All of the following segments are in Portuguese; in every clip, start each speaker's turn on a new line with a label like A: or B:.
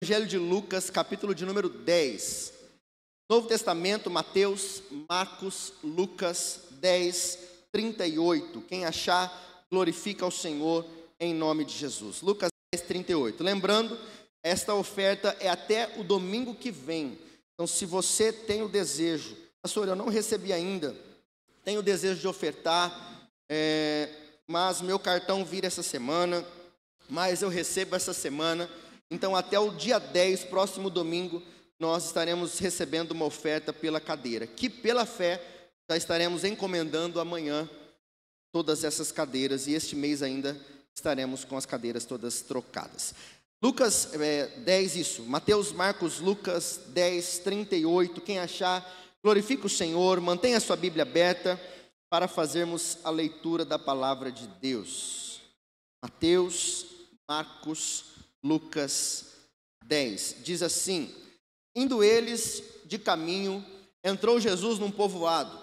A: Evangelho de Lucas, capítulo de número 10. Novo Testamento, Mateus, Marcos, Lucas 10, 38. Quem achar, glorifica ao Senhor em nome de Jesus. Lucas 10, 38. Lembrando, esta oferta é até o domingo que vem. Então, se você tem o desejo, pastor, eu não recebi ainda, tenho o desejo de ofertar, mas meu cartão vira essa semana, mas eu recebo essa semana. Então, até o dia 10, próximo domingo, nós estaremos recebendo uma oferta pela cadeira, que pela fé já estaremos encomendando amanhã todas essas cadeiras, e este mês ainda estaremos com as cadeiras todas trocadas. Lucas 10, isso, Mateus, Marcos, Lucas 10, 38, quem achar, glorifica o Senhor, mantenha a sua Bíblia aberta para fazermos a leitura da palavra de Deus. Mateus, Marcos, Lucas 10, diz assim: indo eles de caminho, entrou Jesus num povoado,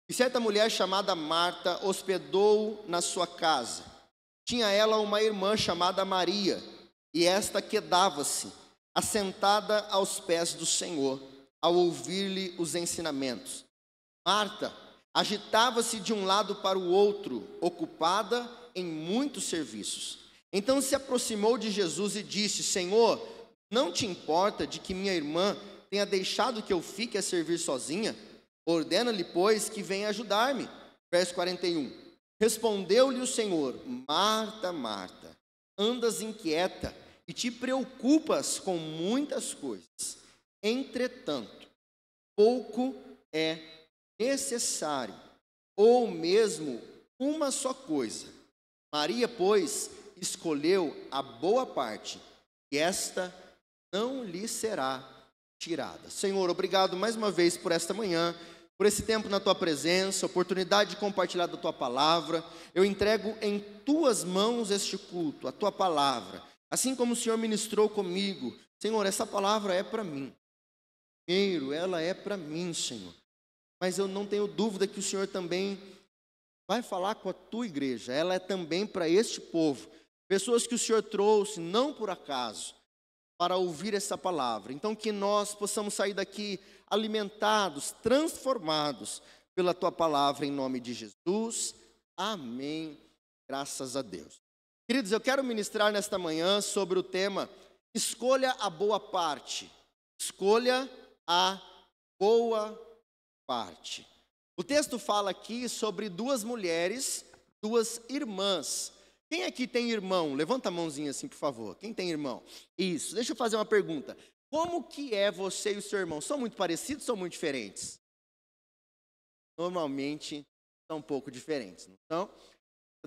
A: e certa mulher chamada Marta hospedou-o na sua casa. Tinha ela uma irmã chamada Maria, e esta quedava-se, assentada aos pés do Senhor, ao ouvir-lhe os ensinamentos. Marta agitava-se de um lado para o outro, ocupada em muitos serviços. Então se aproximou de Jesus e disse: Senhor, não te importa de que minha irmã tenha deixado que eu fique a servir sozinha? Ordena-lhe, pois, que venha ajudar-me. Verso 41. Respondeu-lhe o Senhor: Marta, Marta, andas inquieta e te preocupas com muitas coisas. Entretanto, pouco é necessário, ou mesmo uma só coisa. Maria, pois, escolheu a boa parte, e esta não lhe será tirada. Senhor, obrigado mais uma vez por esta manhã, por esse tempo na Tua presença, oportunidade de compartilhar da Tua palavra. Eu entrego em Tuas mãos este culto, a Tua palavra. Assim como o Senhor ministrou comigo, Senhor, essa palavra é para mim. Primeiro, ela é para mim, Senhor. Mas eu não tenho dúvida que o Senhor também vai falar com a Tua igreja. Ela é também para este povo. Pessoas que o Senhor trouxe, não por acaso, para ouvir essa palavra. Então, que nós possamos sair daqui alimentados, transformados pela Tua palavra, em nome de Jesus. Amém. Graças a Deus. Queridos, eu quero ministrar nesta manhã sobre o tema: escolha a boa parte. Escolha a boa parte. O texto fala aqui sobre duas mulheres, duas irmãs. Quem aqui tem irmão? Levanta a mãozinha assim, por favor. Quem tem irmão? Isso. Deixa eu fazer uma pergunta. Como que é você e o seu irmão? São muito parecidos ou são muito diferentes? Normalmente são um pouco diferentes, não são?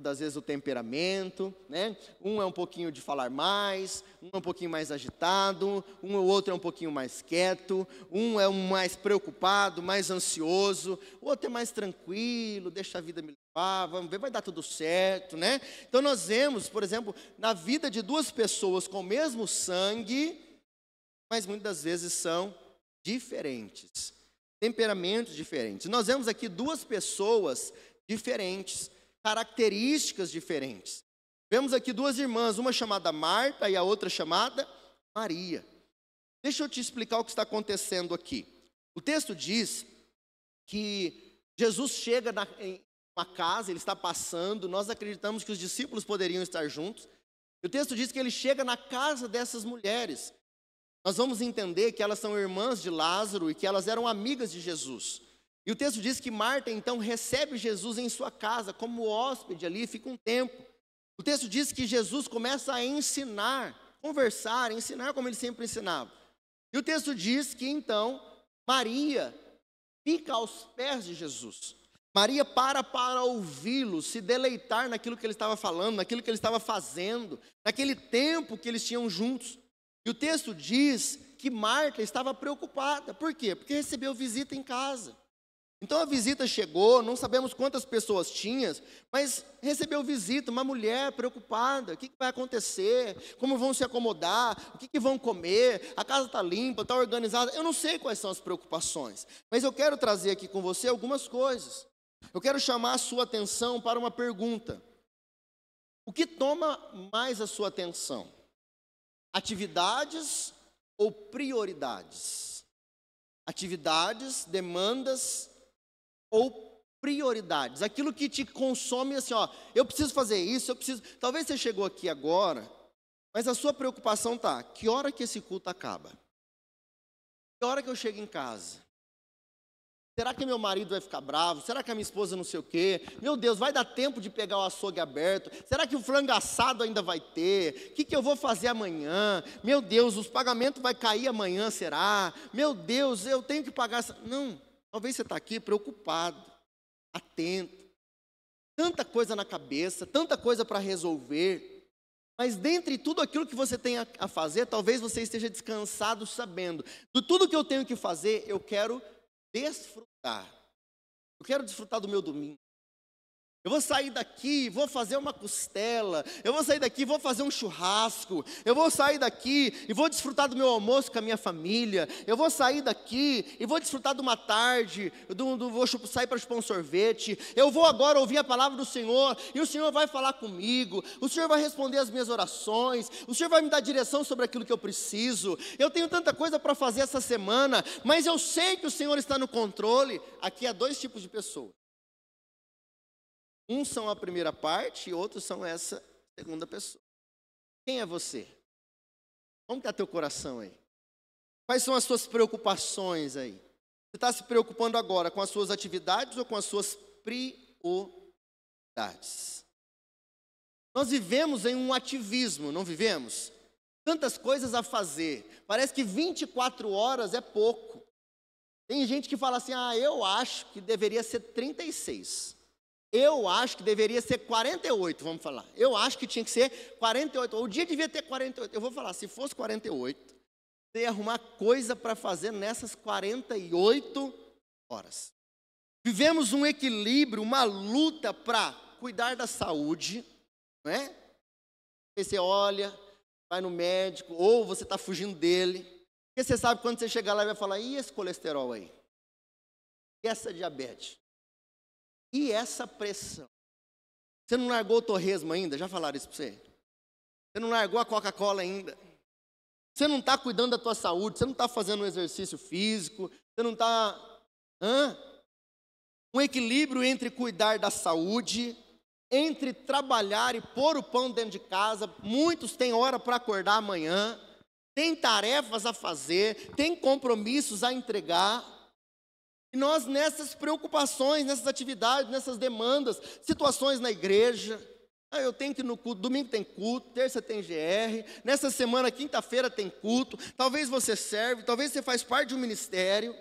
A: Às vezes o temperamento, né? Um é um pouquinho de falar mais, um é um pouquinho mais agitado, um ou outro é um pouquinho mais quieto, um é mais preocupado, mais ansioso, o outro é mais tranquilo, deixa a vida me levar, vamos ver, vai dar tudo certo, né? Então nós vemos, por exemplo, na vida de duas pessoas com o mesmo sangue, mas muitas das vezes são diferentes, temperamentos diferentes. Nós vemos aqui duas pessoas diferentes, características diferentes. Vemos aqui duas irmãs, uma chamada Marta e a outra chamada Maria. Deixa eu te explicar o que está acontecendo aqui. O texto diz que Jesus chega em uma casa, ele está passando, nós acreditamos que os discípulos poderiam estar juntos. O texto diz que ele chega na casa dessas mulheres. Nós vamos entender que elas são irmãs de Lázaro e que elas eram amigas de Jesus. E o texto diz que Marta, então, recebe Jesus em sua casa, como hóspede ali, fica um tempo. O texto diz que Jesus começa a ensinar, conversar, ensinar como ele sempre ensinava. E o texto diz que, então, Maria fica aos pés de Jesus. Maria para ouvi-lo, se deleitar naquilo que ele estava falando, naquilo que ele estava fazendo, naquele tempo que eles tinham juntos. E o texto diz que Marta estava preocupada. Por quê? Porque recebeu visita em casa. Então a visita chegou, não sabemos quantas pessoas tinham, mas recebeu visita, uma mulher preocupada, o que vai acontecer, como vão se acomodar, o que vão comer, a casa está limpa, está organizada, eu não sei quais são as preocupações, mas eu quero trazer aqui com você algumas coisas. Eu quero chamar a sua atenção para uma pergunta: o que toma mais a sua atenção? Atividades ou prioridades? Atividades, demandas ou prioridades? Aquilo que te consome assim, ó, eu preciso fazer isso, eu preciso. Talvez você chegou aqui agora, mas a sua preocupação tá, que hora que esse culto acaba? Que hora que eu chego em casa? Será que meu marido vai ficar bravo? Será que a minha esposa não sei o quê? Meu Deus, vai dar tempo de pegar o açougue aberto? Será que o frango assado ainda vai ter? O que eu vou fazer amanhã? Meu Deus, os pagamentos vai cair amanhã, será? Meu Deus, eu tenho que pagar. Não, talvez você está aqui preocupado, atento. Tanta coisa na cabeça, tanta coisa para resolver. Mas dentre tudo aquilo que você tem a fazer, talvez você esteja descansado sabendo. De tudo que eu tenho que fazer, eu quero desfrutar. Eu quero desfrutar do meu domingo. Eu vou sair daqui, vou fazer uma costela. Eu vou sair daqui, vou fazer um churrasco. Eu vou sair daqui e vou desfrutar do meu almoço com a minha família. Eu vou sair daqui e vou desfrutar de uma tarde. Vou sair para chupar um sorvete. Eu vou agora ouvir a palavra do Senhor. E o Senhor vai falar comigo. O Senhor vai responder as minhas orações. O Senhor vai me dar direção sobre aquilo que eu preciso. Eu tenho tanta coisa para fazer essa semana. Mas eu sei que o Senhor está no controle. Aqui há dois tipos de pessoas. Uns são a primeira parte e outros são essa segunda pessoa. Quem é você? Como está teu coração aí? Quais são as suas preocupações aí? Você está se preocupando agora com as suas atividades ou com as suas prioridades? Nós vivemos em um ativismo, não vivemos? Tantas coisas a fazer. Parece que 24 horas é pouco. Tem gente que fala assim, eu acho que deveria ser 36. Eu acho que deveria ser 48, vamos falar. Eu acho que tinha que ser 48. O dia devia ter 48. Eu vou falar, se fosse 48, você ia arrumar coisa para fazer nessas 48 horas. Vivemos um equilíbrio, uma luta para cuidar da saúde, não é? Aí você olha, vai no médico, ou você está fugindo dele. Porque você sabe quando você chegar lá e vai falar, e esse colesterol aí? E essa diabetes? E essa pressão? Você não largou o torresmo ainda? Já falaram isso para você? Você não largou a Coca-Cola ainda? Você não está cuidando da tua saúde? Você não está fazendo um exercício físico? Você não está... Um equilíbrio entre cuidar da saúde, entre trabalhar e pôr o pão dentro de casa. Muitos têm hora para acordar amanhã, têm tarefas a fazer, têm compromissos a entregar. E nós nessas preocupações, nessas atividades, nessas demandas, situações na igreja, eu tenho que ir no culto, domingo tem culto, terça tem GR, nessa semana, quinta-feira tem culto, talvez você serve, talvez você faz parte de um ministério,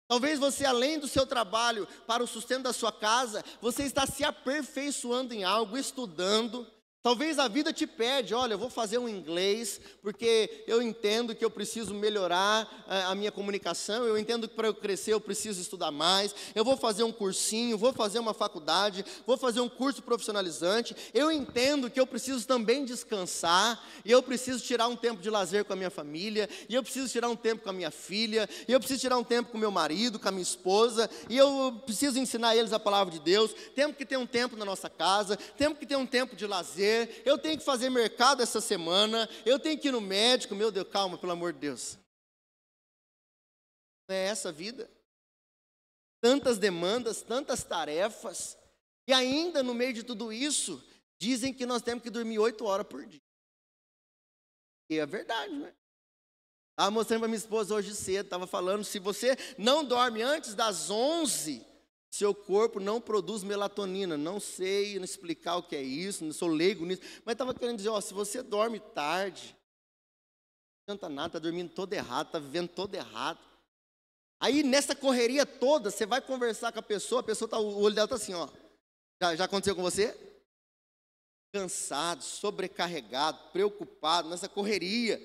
A: talvez você, além do seu trabalho para o sustento da sua casa, você está se aperfeiçoando em algo, estudando. Talvez a vida te pede, olha, eu vou fazer um inglês, porque eu entendo que eu preciso melhorar a minha comunicação, eu entendo que para eu crescer eu preciso estudar mais, eu vou fazer um cursinho, vou fazer uma faculdade, vou fazer um curso profissionalizante, eu entendo que eu preciso também descansar, e eu preciso tirar um tempo de lazer com a minha família, e eu preciso tirar um tempo com a minha filha, e eu preciso tirar um tempo com o meu marido, com a minha esposa, e eu preciso ensinar eles a palavra de Deus, temos que ter um tempo na nossa casa, temos que ter um tempo de lazer, eu tenho que fazer mercado essa semana, eu tenho que ir no médico, meu Deus, calma, pelo amor de Deus. Não é essa a vida? Tantas demandas, tantas tarefas, e ainda no meio de tudo isso, dizem que nós temos que dormir 8 horas por dia. E é verdade, né? Estava mostrando para minha esposa hoje cedo, estava falando, se você não dorme antes das 11, seu corpo não produz melatonina. Não sei explicar o que é isso, não sou leigo nisso, mas estava querendo dizer, se você dorme tarde, não adianta nada, está dormindo todo errado, está vivendo todo errado. Aí nessa correria toda, você vai conversar com a pessoa tá, o olho dela está assim, Já aconteceu com você? Cansado, sobrecarregado, preocupado, nessa correria.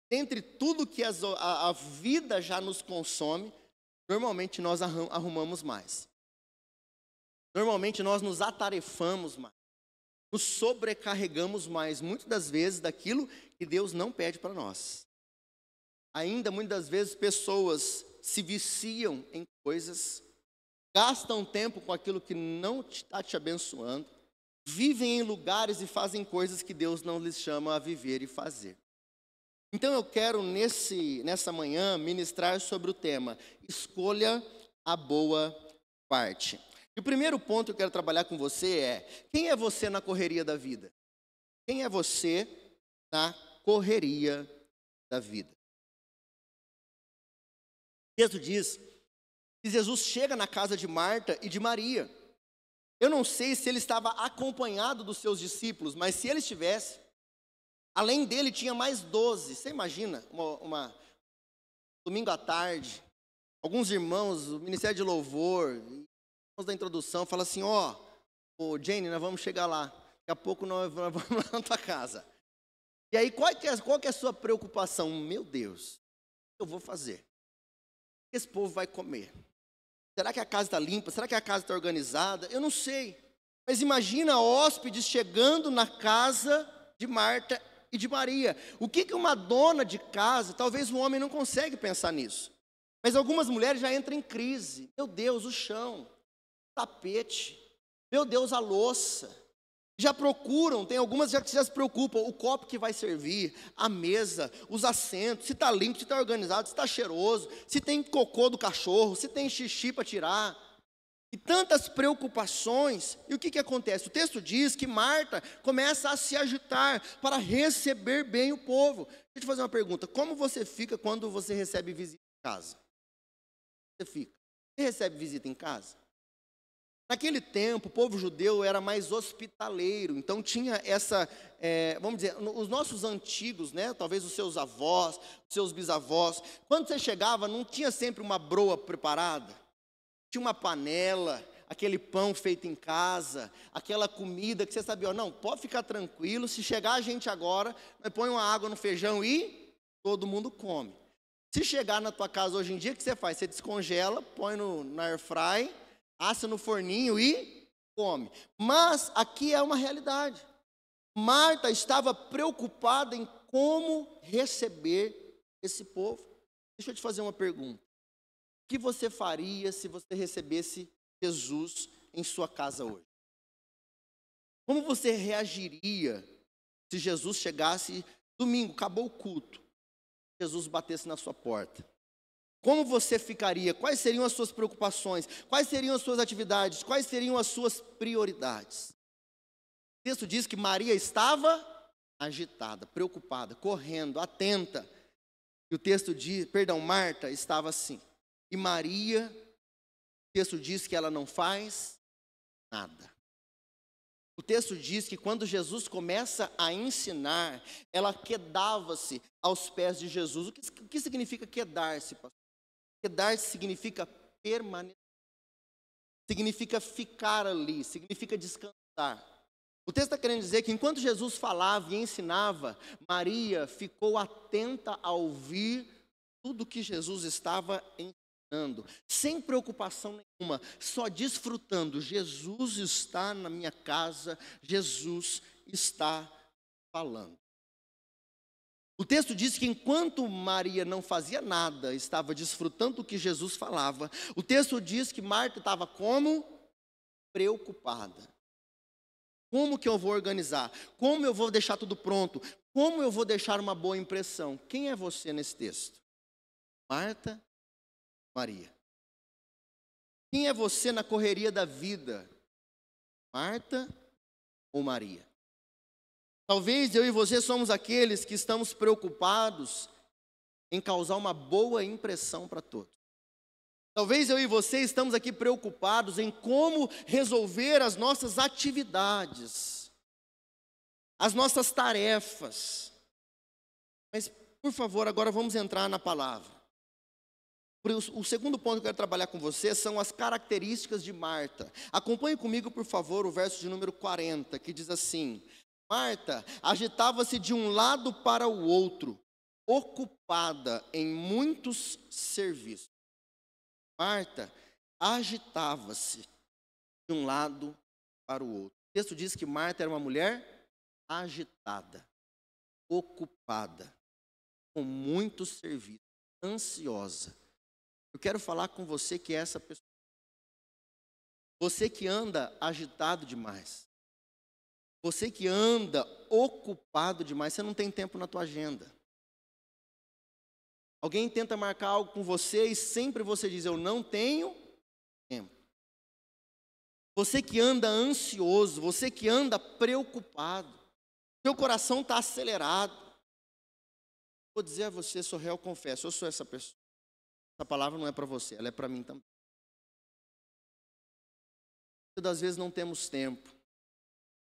A: Entre tudo que a vida já nos consome, normalmente nós arrumamos mais. Normalmente nós nos atarefamos mais, nos sobrecarregamos mais, muitas das vezes, daquilo que Deus não pede para nós. Ainda, muitas das vezes, pessoas se viciam em coisas, gastam tempo com aquilo que não está te abençoando, vivem em lugares e fazem coisas que Deus não lhes chama a viver e fazer. Então eu quero nessa manhã ministrar sobre o tema: escolha a boa parte. E o primeiro ponto que eu quero trabalhar com você é: quem é você na correria da vida? Quem é você na correria da vida? O texto diz que Jesus chega na casa de Marta e de Maria. Eu não sei se ele estava acompanhado dos seus discípulos, mas se ele estivesse, além dele tinha mais 12. Você imagina, domingo à tarde, alguns irmãos, o Ministério de Louvor, irmãos da introdução, fala assim: ó, Jane, nós vamos chegar lá, daqui a pouco nós vamos lá na tua casa. E aí, qual que é a sua preocupação? Meu Deus, o que eu vou fazer? O que esse povo vai comer? Será que a casa está limpa? Será que a casa está organizada? Eu não sei. Mas imagina hóspedes chegando na casa de Marta e de Maria. O que uma dona de casa, talvez um homem não consegue pensar nisso. Mas algumas mulheres já entram em crise. Meu Deus, o chão, o tapete. Meu Deus, a louça. Já procuram, tem algumas que já se preocupam, o copo que vai servir, a mesa, os assentos, se está limpo, se está organizado, se está cheiroso, se tem cocô do cachorro, se tem xixi para tirar. E tantas preocupações. E o que acontece? O texto diz que Marta começa a se agitar para receber bem o povo. Deixa eu te fazer uma pergunta: como você fica quando você recebe visita em casa? Você recebe visita em casa? Naquele tempo, o povo judeu era mais hospitaleiro, então tinha essa, vamos dizer, os nossos antigos, né, talvez os seus avós, os seus bisavós, quando você chegava, não tinha sempre uma broa preparada, tinha uma panela, aquele pão feito em casa, aquela comida que você sabia, ó, não, pode ficar tranquilo, se chegar a gente agora, nós põe uma água no feijão e todo mundo come. Se chegar na tua casa hoje em dia, o que você faz? Você descongela, põe na air fry, assa no forninho e come. Mas aqui é uma realidade. Marta estava preocupada em como receber esse povo. Deixa eu te fazer uma pergunta. O que você faria se você recebesse Jesus em sua casa hoje? Como você reagiria se Jesus chegasse domingo, acabou o culto, Jesus batesse na sua porta? Como você ficaria? Quais seriam as suas preocupações? Quais seriam as suas atividades? Quais seriam as suas prioridades? O texto diz que Maria estava agitada, preocupada, correndo, atenta. E o texto diz, Marta estava assim. E Maria, o texto diz que ela não faz nada. O texto diz que quando Jesus começa a ensinar, ela quedava-se aos pés de Jesus. O que significa quedar-se, pastor? Quedar-se significa permanecer, significa ficar ali, significa descansar. O texto está querendo dizer que enquanto Jesus falava e ensinava, Maria ficou atenta a ouvir tudo que Jesus estava ensinando, sem preocupação nenhuma, só desfrutando. Jesus está na minha casa, Jesus está falando. O texto diz que enquanto Maria não fazia nada, estava desfrutando do que Jesus falava. O texto diz que Marta estava como? Preocupada. Como que eu vou organizar? Como eu vou deixar tudo pronto? Como eu vou deixar uma boa impressão? Quem é você nesse texto? Marta, Maria. Quem é você na correria da vida? Marta ou Maria? Talvez eu e você somos aqueles que estamos preocupados em causar uma boa impressão para todos. Talvez eu e você estamos aqui preocupados em como resolver as nossas atividades, as nossas tarefas. Mas, por favor, agora vamos entrar na palavra. O segundo ponto que eu quero trabalhar com você são as características de Marta. Acompanhe comigo, por favor, o verso de número 40, que diz assim: Marta agitava-se de um lado para o outro, ocupada em muitos serviços. Marta agitava-se de um lado para o outro. O texto diz que Marta era uma mulher agitada, ocupada, com muitos serviços, ansiosa. Eu quero falar com você que é essa pessoa. Você que anda agitado demais. Você que anda ocupado demais, você não tem tempo na tua agenda. Alguém tenta marcar algo com você e sempre você diz, eu não tenho tempo. Você que anda ansioso, você que anda preocupado, seu coração está acelerado. Vou dizer a você, sou réu, confesso, eu sou essa pessoa. Essa palavra não é para você, ela é para mim também. Muitas das vezes não temos tempo.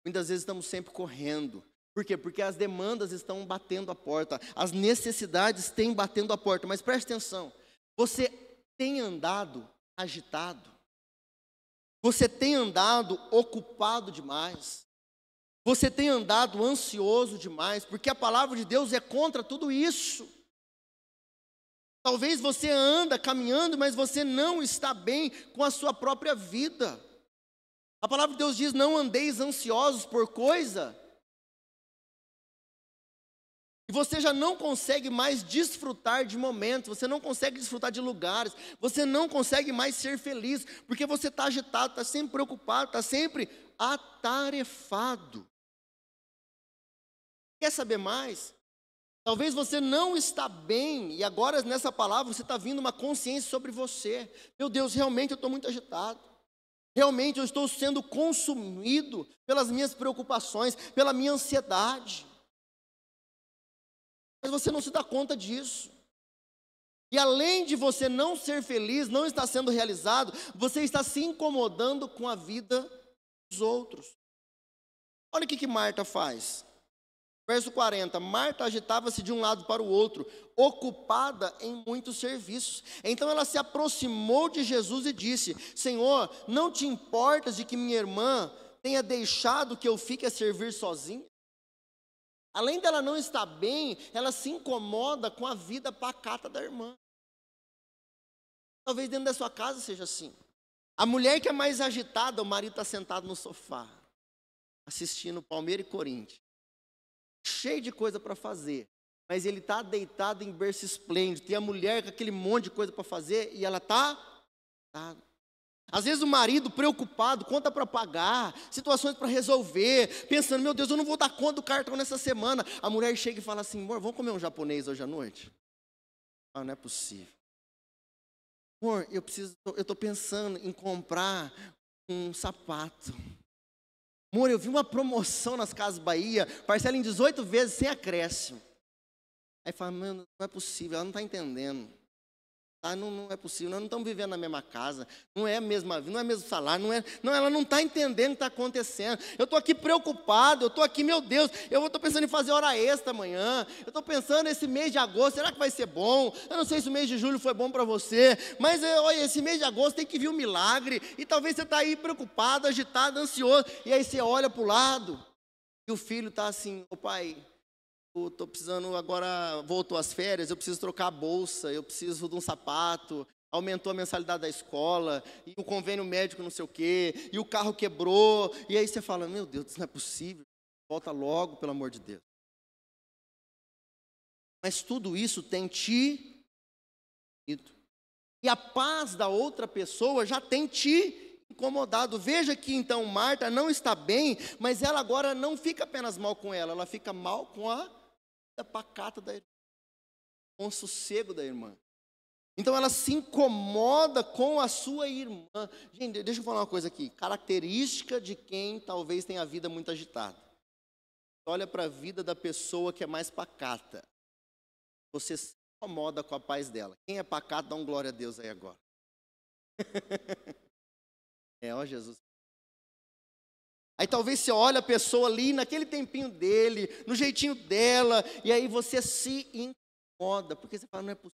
A: Muitas vezes estamos sempre correndo. Por quê? Porque as demandas estão batendo a porta. As necessidades têm batendo a porta. Mas preste atenção. Você tem andado agitado? Você tem andado ocupado demais? Você tem andado ansioso demais? Porque a palavra de Deus é contra tudo isso. Talvez você anda caminhando, mas você não está bem com a sua própria vida. A palavra de Deus diz, não andeis ansiosos por coisa. E você já não consegue mais desfrutar de momentos, você não consegue desfrutar de lugares, você não consegue mais ser feliz, porque você está agitado, está sempre preocupado, está sempre atarefado. Quer saber mais? Talvez você não está bem, e agora nessa palavra você está vindo uma consciência sobre você. Meu Deus, realmente eu estou muito agitado. Realmente eu estou sendo consumido pelas minhas preocupações, pela minha ansiedade. Mas você não se dá conta disso. E além de você não ser feliz, não estar sendo realizado, você está se incomodando com a vida dos outros. Olha o que Marta faz. Verso 40, Marta agitava-se de um lado para o outro, ocupada em muitos serviços. Então ela se aproximou de Jesus e disse, Senhor, não te importas de que minha irmã tenha deixado que eu fique a servir sozinha? Além dela não estar bem, ela se incomoda com a vida pacata da irmã. Talvez dentro da sua casa seja assim. A mulher que é mais agitada, o marido está sentado no sofá, assistindo Palmeiras e Corinthians. Cheio de coisa para fazer, mas ele está deitado em berço esplêndido. Tem a mulher com aquele monte de coisa para fazer e ela está. Às vezes o marido preocupado, conta para pagar, situações para resolver, pensando, meu Deus, eu não vou dar conta do cartão nessa semana. A mulher chega e fala assim, amor, vamos comer um japonês hoje à noite? Ah, não é possível. Amor, eu estou pensando em comprar um sapato. Amor, eu vi uma promoção nas Casas Bahia, parcela em 18 vezes sem acréscimo. Aí fala, mano, não é possível, ela não está entendendo. Não é possível, nós não estamos vivendo na mesma casa, não é a mesma vida, não é o mesmo salário, ela não está entendendo o que está acontecendo. Eu estou aqui preocupado, eu estou aqui, meu Deus, eu estou pensando em fazer hora extra amanhã, eu estou pensando esse mês de agosto, será que vai ser bom? Eu não sei se o mês de julho foi bom para você, mas olha, esse mês de agosto tem que vir um milagre, e talvez você está aí preocupado, agitado, ansioso, e aí você olha para o lado, e o filho está assim, ô pai, estou precisando agora, voltou as férias, eu preciso trocar a bolsa, eu preciso de um sapato, aumentou a mensalidade da escola, e o convênio médico não sei o quê, e o carro quebrou, e aí você fala, meu Deus, isso não é possível, volta logo, pelo amor de Deus. Mas tudo isso tem te ido. E a paz da outra pessoa já tem te incomodado. Veja que então Marta não está bem, mas ela agora não fica apenas mal com ela fica mal com a pacata da irmã, com o sossego da irmã. Então ela se incomoda com a sua irmã. Gente, deixa eu falar uma coisa aqui. Característica de quem talvez tenha a vida muito agitada. Olha para a vida da pessoa que é mais pacata. Você se incomoda com a paz dela. Quem é pacato, dá um glória a Deus aí agora. Ó Jesus. Aí talvez você olha a pessoa ali, naquele tempinho dele, no jeitinho dela, e aí você se incomoda, porque você fala, não é possível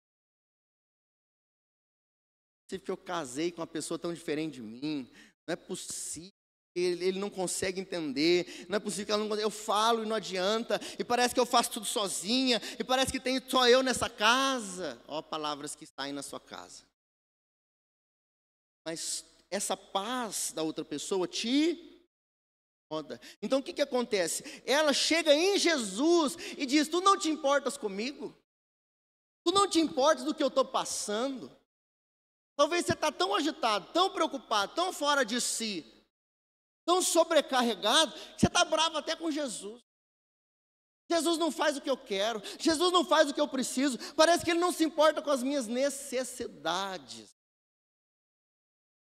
A: que eu casei com uma pessoa tão diferente de mim, não é possível, ele não consegue entender, não é possível que ela não consegue, eu falo e não adianta, e parece que eu faço tudo sozinha, e parece que tem só eu nessa casa. Ó, palavras que saem na sua casa. Mas essa paz da outra pessoa te... Então o que acontece? Ela chega em Jesus e diz, tu não te importas comigo? Tu não te importas do que eu estou passando? Talvez você está tão agitado, tão preocupado, tão fora de si, tão sobrecarregado, que você está bravo até com Jesus. Jesus não faz o que eu quero, Jesus não faz o que eu preciso, parece que Ele não se importa com as minhas necessidades.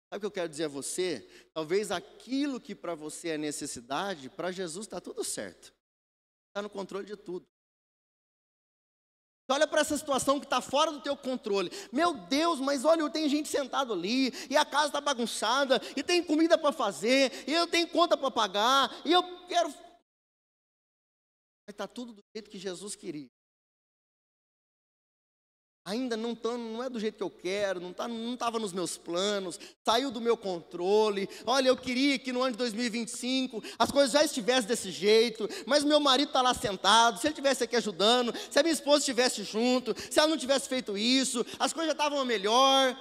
A: Sabe o que eu quero dizer a você? Talvez aquilo que para você é necessidade, para Jesus está tudo certo, está no controle de tudo. Olha para essa situação que está fora do teu controle. Meu Deus, mas olha, tem gente sentada ali, e a casa está bagunçada, e tem comida para fazer, e eu tenho conta para pagar, e eu quero... Mas está tudo do jeito que Jesus queria. Ainda não é do jeito que eu quero, não estava nos meus planos, saiu do meu controle. Olha, eu queria que no ano de 2025 as coisas já estivessem desse jeito, mas meu marido está lá sentado, se ele estivesse aqui ajudando, se a minha esposa estivesse junto, se ela não tivesse feito isso, as coisas já estavam melhor.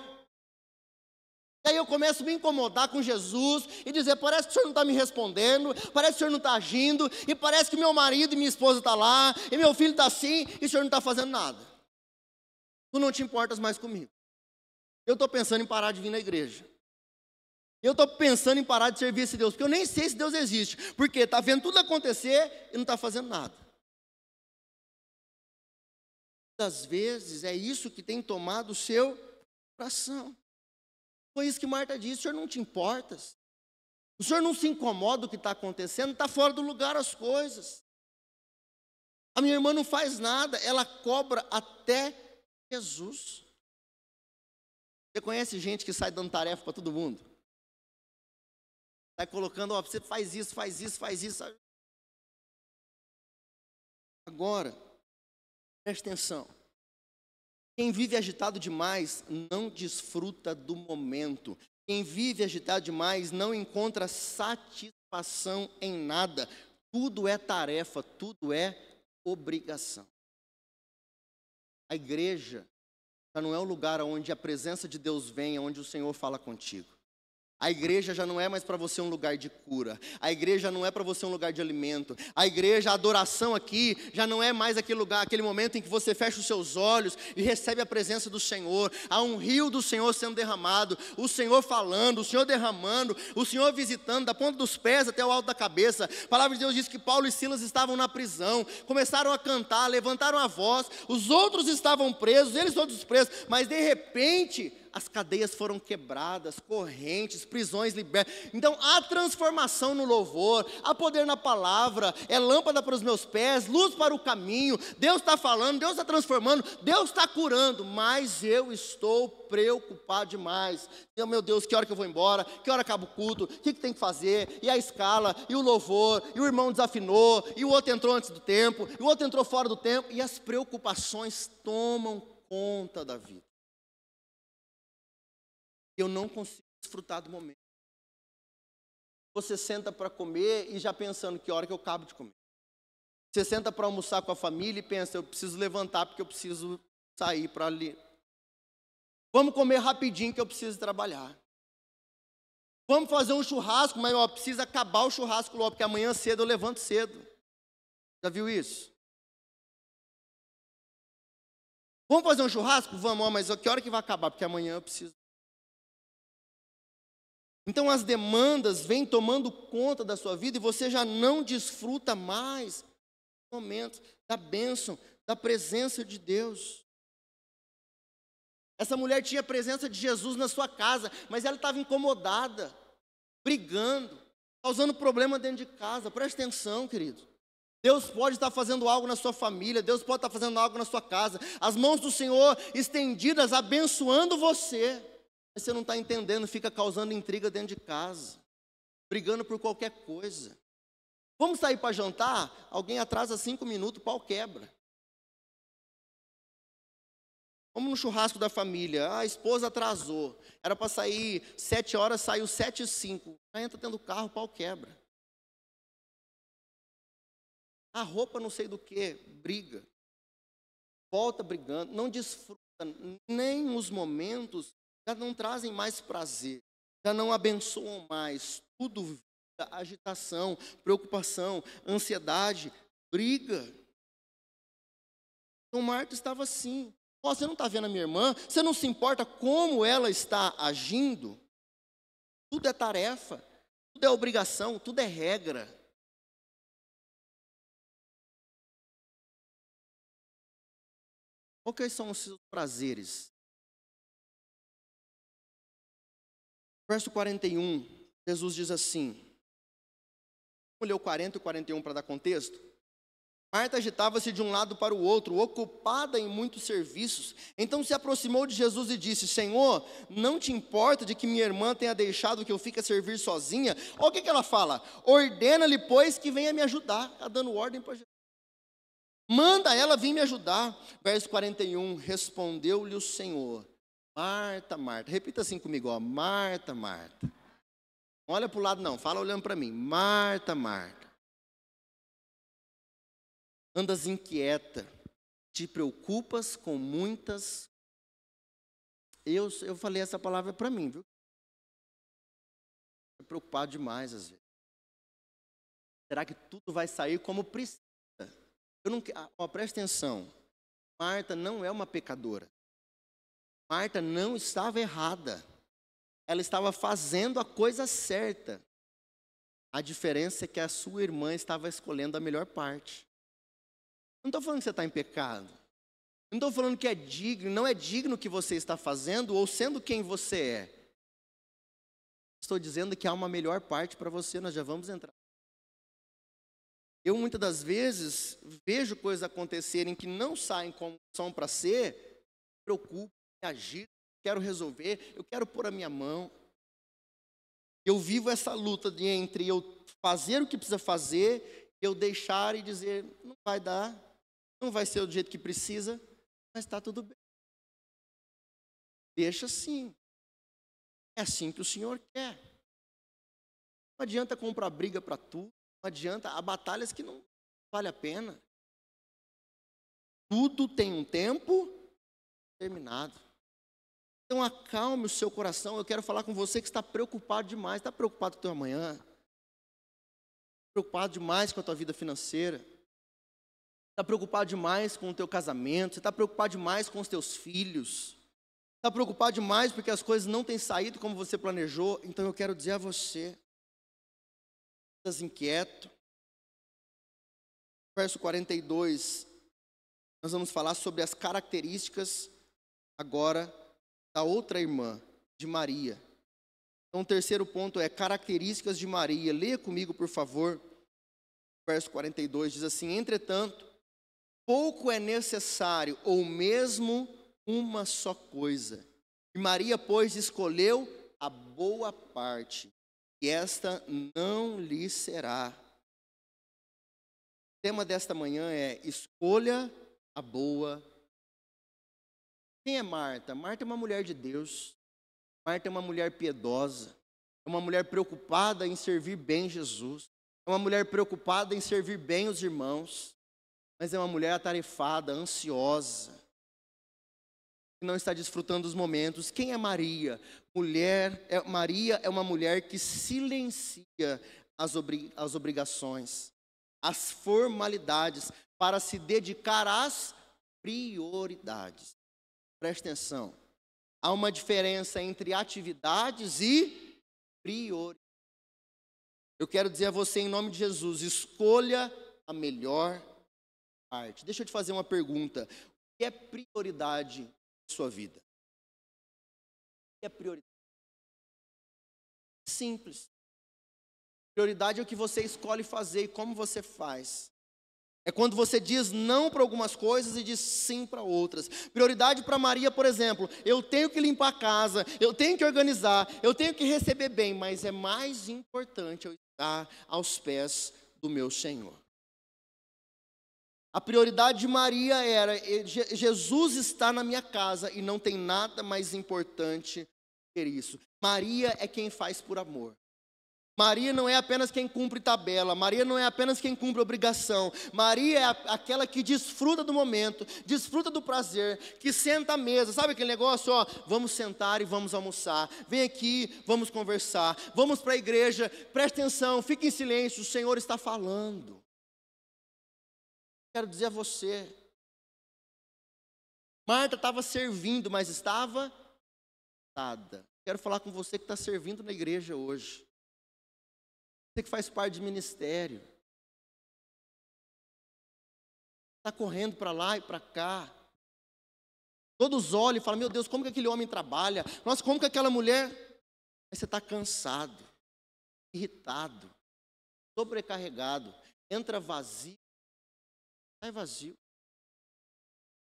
A: E aí eu começo a me incomodar com Jesus e dizer, parece que o Senhor não está me respondendo, parece que o Senhor não está agindo, e parece que meu marido e minha esposa estão lá, e meu filho está assim, e o Senhor não está fazendo nada. Tu não te importas mais comigo. Eu estou pensando em parar de vir na igreja. Eu estou pensando em parar de servir esse Deus, porque eu nem sei se Deus existe, porque está vendo tudo acontecer e não está fazendo nada. Muitas vezes é isso que tem tomado o seu coração. Foi isso que Marta disse, o Senhor não te importas. O Senhor não se incomoda do que está acontecendo, está fora do lugar as coisas. A minha irmã não faz nada, ela cobra até Jesus. Você conhece gente que sai dando tarefa para todo mundo? Sai colocando, ó, você faz isso, faz isso, faz isso. Agora, preste atenção. Quem vive agitado demais não desfruta do momento. Quem vive agitado demais não encontra satisfação em nada. Tudo é tarefa, tudo é obrigação. A igreja já não é o lugar onde a presença de Deus vem, onde o Senhor fala contigo. A igreja já não é mais para você um lugar de cura. A igreja não é para você um lugar de alimento. A igreja, a adoração aqui, já não é mais aquele lugar, aquele momento em que você fecha os seus olhos e recebe a presença do Senhor. Há um rio do Senhor sendo derramado, o Senhor falando, o Senhor derramando, o Senhor visitando, da ponta dos pés até o alto da cabeça. A palavra de Deus diz que Paulo e Silas estavam na prisão, começaram a cantar, levantaram a voz, os outros estavam presos, eles todos presos, mas de repente as cadeias foram quebradas, correntes, prisões libertas. Então há transformação no louvor, há poder na palavra, é lâmpada para os meus pés, luz para o caminho. Deus está falando, Deus está transformando, Deus está curando, mas eu estou preocupado demais. Meu Deus, que hora que eu vou embora? Que hora acaba o culto? O que tem que fazer? E a escala? E o louvor? E o irmão desafinou? E o outro entrou antes do tempo? E o outro entrou fora do tempo? E as preocupações tomam conta da vida. Eu não consigo desfrutar do momento. Você senta para comer e já pensando que hora que eu acabo de comer. Você senta para almoçar com a família e pensa, eu preciso levantar porque eu preciso sair para ali. Vamos comer rapidinho que eu preciso trabalhar. Vamos fazer um churrasco, mas eu preciso acabar o churrasco logo, porque amanhã cedo eu levanto cedo. Já viu isso? Vamos fazer um churrasco? Vamos, mas que hora que vai acabar? Porque amanhã eu preciso. Então as demandas vêm tomando conta da sua vida e você já não desfruta mais momentos da bênção, da presença de Deus. Essa mulher tinha a presença de Jesus na sua casa, mas ela estava incomodada, brigando, causando problema dentro de casa. Preste atenção, querido. Deus pode estar fazendo algo na sua família, Deus pode estar fazendo algo na sua casa. As mãos do Senhor estendidas, abençoando você. Mas você não está entendendo, fica causando intriga dentro de casa, brigando por qualquer coisa. Vamos sair para jantar? Alguém atrasa 5 minutos, o pau quebra. Vamos no churrasco da família, a esposa atrasou, era para sair 7 horas, saiu 7h05, já entra dentro do carro, o pau quebra. A roupa não sei do que, briga, volta brigando, não desfruta, nem os momentos já não trazem mais prazer, já não abençoam mais, tudo vira agitação, preocupação, ansiedade, briga. Então Marta estava assim, você não está vendo a minha irmã, você não se importa como ela está agindo? Tudo é tarefa, tudo é obrigação, tudo é regra. Quais são os seus prazeres? Verso 41, Jesus diz assim, vamos ler o 40 e o 41 para dar contexto. Marta agitava-se de um lado para o outro, ocupada em muitos serviços. Então se aproximou de Jesus e disse, Senhor, não te importa de que minha irmã tenha deixado que eu fique a servir sozinha? Olha o que ela fala, ordena-lhe, pois, que venha me ajudar. Está dando ordem para Jesus. Manda ela vir me ajudar. Verso 41, respondeu-lhe o Senhor, Marta, Marta. Repita assim comigo, ó, Marta, Marta. Não olha para o lado não, fala olhando para mim. Marta, Marta. Andas inquieta, te preocupas com muitas. Eu falei essa palavra para mim, viu? Estou preocupado demais às vezes. Será que tudo vai sair como precisa? Eu não, preste atenção. Marta não é uma pecadora. Marta não estava errada. Ela estava fazendo a coisa certa. A diferença é que a sua irmã estava escolhendo a melhor parte. Não estou falando que você está em pecado. Não estou falando que é digno, não é digno o que você está fazendo ou sendo quem você é. Estou dizendo que há uma melhor parte para você, nós já vamos entrar. Eu muitas das vezes vejo coisas acontecerem que não saem como são para ser, me preocupo, me agito, quero resolver, eu quero pôr a minha mão. Eu vivo essa luta entre eu fazer o que precisa fazer, eu deixar e dizer, não vai dar, não vai ser do jeito que precisa, mas está tudo bem. Deixa assim. É assim que o Senhor quer. Não adianta comprar briga para tudo, não adianta, há batalhas que não vale a pena. Tudo tem um tempo terminado. Então acalme o seu coração. Eu quero falar com você que está preocupado demais. Está preocupado com o teu amanhã? Preocupado demais com a tua vida financeira? Está preocupado demais com o teu casamento? Você está preocupado demais com os teus filhos? Está preocupado demais porque as coisas não têm saído como você planejou? Então eu quero dizer a você, estás inquieto? Verso 42, nós vamos falar sobre as características agora da outra irmã, de Maria. Então o terceiro ponto é características de Maria. Leia comigo, por favor. Verso 42 diz assim, entretanto, pouco é necessário, ou mesmo uma só coisa. E Maria, pois, escolheu a boa parte, e esta não lhe será. O tema desta manhã é escolha a boa. Quem é Marta? Marta é uma mulher de Deus. Marta é uma mulher piedosa. É uma mulher preocupada em servir bem Jesus. É uma mulher preocupada em servir bem os irmãos. Mas é uma mulher atarefada, ansiosa, que não está desfrutando dos momentos. Quem é Maria? Maria é uma mulher que silencia as obrigações, as formalidades, para se dedicar às prioridades. Preste atenção. Há uma diferença entre atividades e prioridades. Eu quero dizer a você, em nome de Jesus, escolha a melhor parte. Deixa eu te fazer uma pergunta. O que é prioridade na sua vida? O que é prioridade? Simples. Prioridade é o que você escolhe fazer e como você faz. É quando você diz não para algumas coisas e diz sim para outras. Prioridade para Maria, por exemplo, eu tenho que limpar a casa, eu tenho que organizar, eu tenho que receber bem, mas é mais importante eu estar aos pés do meu Senhor. A prioridade de Maria era, Jesus está na minha casa e não tem nada mais importante que isso. Maria é quem faz por amor. Maria não é apenas quem cumpre tabela, Maria não é apenas quem cumpre obrigação, Maria é aquela que desfruta do momento, desfruta do prazer, que senta à mesa, sabe aquele negócio, ó, vamos sentar e vamos almoçar, vem aqui, vamos conversar, vamos para a igreja, preste atenção, fique em silêncio, o Senhor está falando. Quero dizer a você, Marta estava servindo, mas estava cansada. Quero falar com você que está servindo na igreja hoje. Você que faz parte de ministério. Está correndo para lá e para cá. Todos olham e falam, meu Deus, como que aquele homem trabalha? Nossa, como que aquela mulher... Aí você está cansado, irritado, sobrecarregado, entra vazio, sai vazio.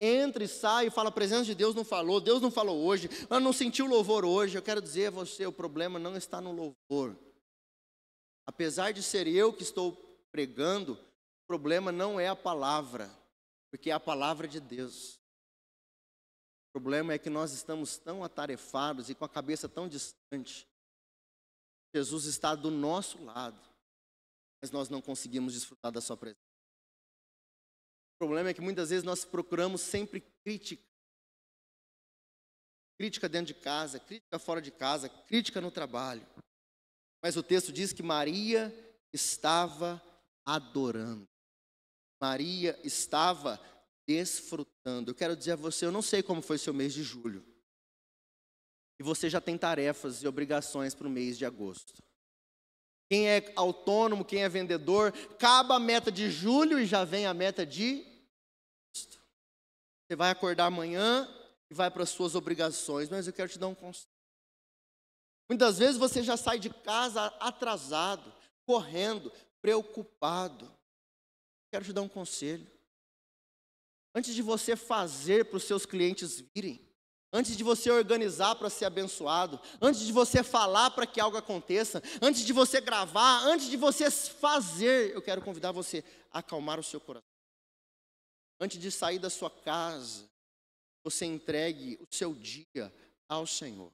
A: Entra e sai e fala, a presença de Deus não falou hoje, eu não senti o louvor hoje. Eu quero dizer a você, o problema não está no louvor. Apesar de ser eu que estou pregando, o problema não é a palavra, porque é a palavra de Deus. O problema é que nós estamos tão atarefados e com a cabeça tão distante. Jesus está do nosso lado, mas nós não conseguimos desfrutar da sua presença. O problema é que muitas vezes nós procuramos sempre crítica. Crítica dentro de casa, crítica fora de casa, crítica no trabalho. Mas o texto diz que Maria estava adorando. Maria estava desfrutando. Eu quero dizer a você, eu não sei como foi seu mês de julho. E você já tem tarefas e obrigações para o mês de agosto. Quem é autônomo, quem é vendedor, acaba a meta de julho e já vem a meta de agosto. Você vai acordar amanhã e vai para as suas obrigações, mas eu quero te dar um conselho. Muitas vezes você já sai de casa atrasado, correndo, preocupado. Quero te dar um conselho. Antes de você fazer para os seus clientes virem, antes de você organizar para ser abençoado, antes de você falar para que algo aconteça, antes de você gravar, antes de você fazer, eu quero convidar você a acalmar o seu coração. Antes de sair da sua casa, você entregue o seu dia ao Senhor.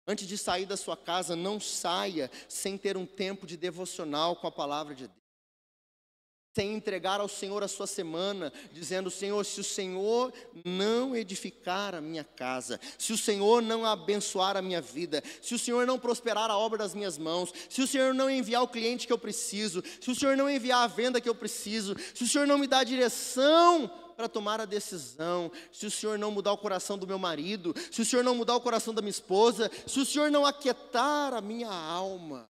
A: Antes de sair da sua casa, não saia sem ter um tempo de devocional com a palavra de Deus. Sem entregar ao Senhor a sua semana, dizendo, Senhor, se o Senhor não edificar a minha casa, se o Senhor não abençoar a minha vida, se o Senhor não prosperar a obra das minhas mãos, se o Senhor não enviar o cliente que eu preciso, se o Senhor não enviar a venda que eu preciso, se o Senhor não me dá a direção para tomar a decisão, se o Senhor não mudar o coração do meu marido, se o Senhor não mudar o coração da minha esposa, se o Senhor não aquietar a minha alma,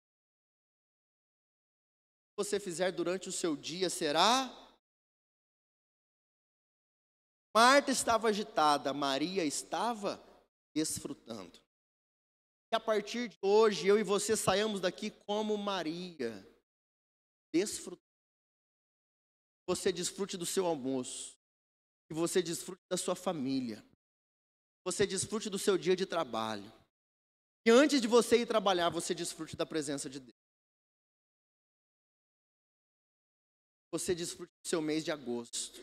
A: você fizer durante o seu dia será? Marta estava agitada, Maria estava desfrutando. E a partir de hoje, eu e você saiamos daqui como Maria, desfrutando. Você desfrute do seu almoço, que você desfrute da sua família, você desfrute do seu dia de trabalho. E antes de você ir trabalhar, você desfrute da presença de Deus. Você desfrute do seu mês de agosto.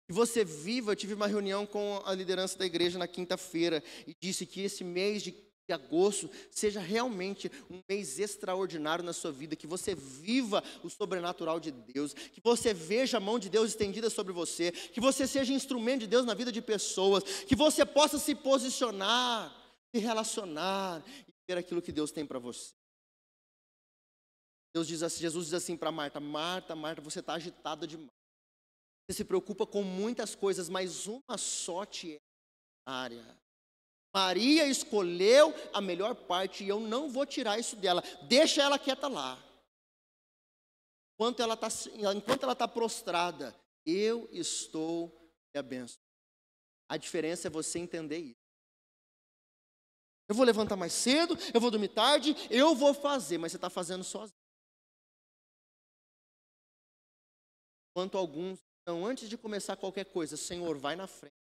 A: Que você viva, eu tive uma reunião com a liderança da igreja na quinta-feira e disse que esse mês de agosto seja realmente um mês extraordinário na sua vida, que você viva o sobrenatural de Deus, que você veja a mão de Deus estendida sobre você, que você seja instrumento de Deus na vida de pessoas, que você possa se posicionar, se relacionar e ver aquilo que Deus tem para você. Jesus diz assim para Marta, Marta, Marta, você está agitada demais. Você se preocupa com muitas coisas, mas uma só te é necessária. Maria escolheu a melhor parte e eu não vou tirar isso dela. Deixa ela quieta lá. Enquanto ela está prostrada, eu estou te abençoando. A diferença é você entender isso. Eu vou levantar mais cedo, eu vou dormir tarde, eu vou fazer, mas você está fazendo sozinho. Enquanto alguns, então, antes de começar qualquer coisa, Senhor, vai na frente.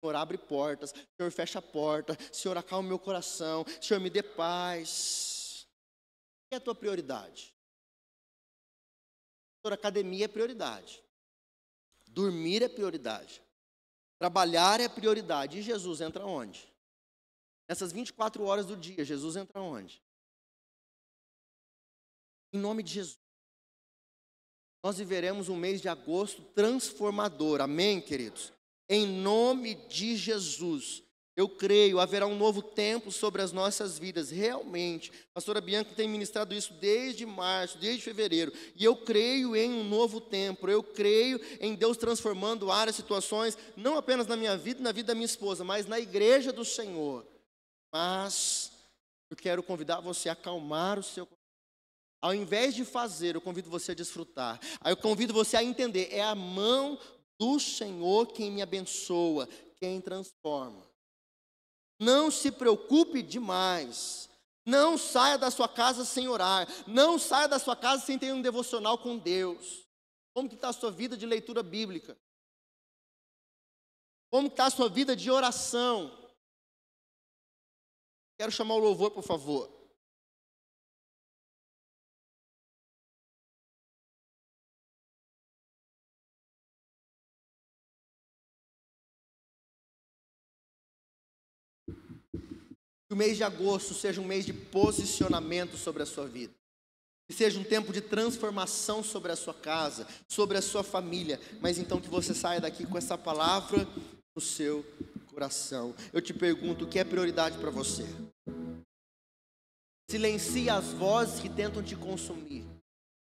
A: Senhor, abre portas. Senhor, fecha a porta. Senhor, acalma o meu coração. Senhor, me dê paz. O que é a tua prioridade? Senhor, academia é prioridade. Dormir é prioridade. Trabalhar é prioridade. E Jesus entra onde? Nessas 24 horas do dia, Jesus entra onde? Em nome de Jesus. Nós viveremos um mês de agosto transformador, amém, queridos? Em nome de Jesus, eu creio, haverá um novo tempo sobre as nossas vidas, realmente. A pastora Bianca tem ministrado isso desde março, desde fevereiro, e eu creio em um novo tempo, eu creio em Deus transformando áreas, situações, não apenas na minha vida e na vida da minha esposa, mas na igreja do Senhor. Mas eu quero convidar você a acalmar o seu coração. Ao invés de fazer, eu convido você a desfrutar. Aí eu convido você a entender, é a mão do Senhor quem me abençoa, quem transforma. Não se preocupe demais. Não saia da sua casa sem orar. Não saia da sua casa sem ter um devocional com Deus. Como que está a sua vida de leitura bíblica? Como está a sua vida de oração? Quero chamar o louvor, por favor. Que o mês de agosto seja um mês de posicionamento sobre a sua vida. Que seja um tempo de transformação sobre a sua casa, sobre a sua família. Mas então que você saia daqui com essa palavra no seu coração. Eu te pergunto, o que é prioridade para você? Silencie as vozes que tentam te consumir.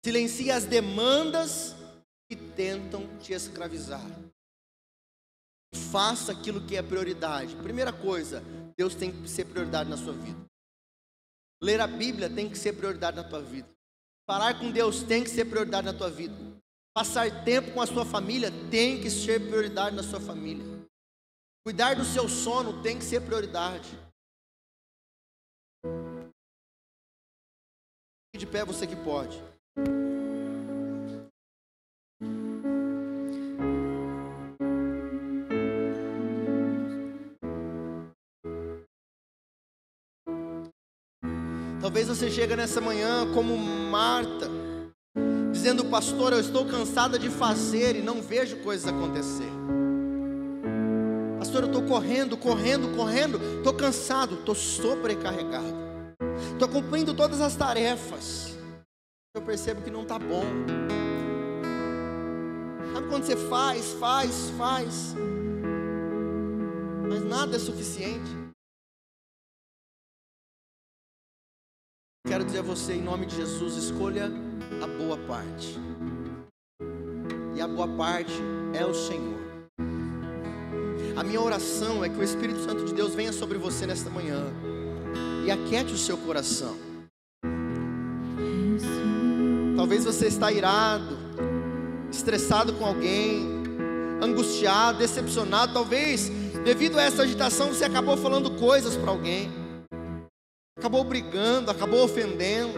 A: Silencie as demandas que tentam te escravizar. Faça aquilo que é prioridade. Primeira coisa, Deus tem que ser prioridade na sua vida. Ler a Bíblia tem que ser prioridade na tua vida. Falar com Deus tem que ser prioridade na tua vida. Passar tempo com a sua família tem que ser prioridade na sua família. Cuidar do seu sono tem que ser prioridade. Fique de pé, você que pode. Talvez você chegue nessa manhã como Marta, dizendo: pastor, eu estou cansada de fazer e não vejo coisas acontecer. Pastor, eu estou correndo, estou cansado, estou sobrecarregado, estou cumprindo todas as tarefas, eu percebo que não está bom. Sabe quando você faz, mas nada é suficiente? Quero dizer a você, em nome de Jesus, escolha a boa parte. E a boa parte é o Senhor. A minha oração é que o Espírito Santo de Deus venha sobre você nesta manhã e aquiete o seu coração. Talvez você está irado, estressado com alguém, angustiado, decepcionado. Talvez, devido a essa agitação, você acabou falando coisas para alguém, acabou brigando, acabou ofendendo.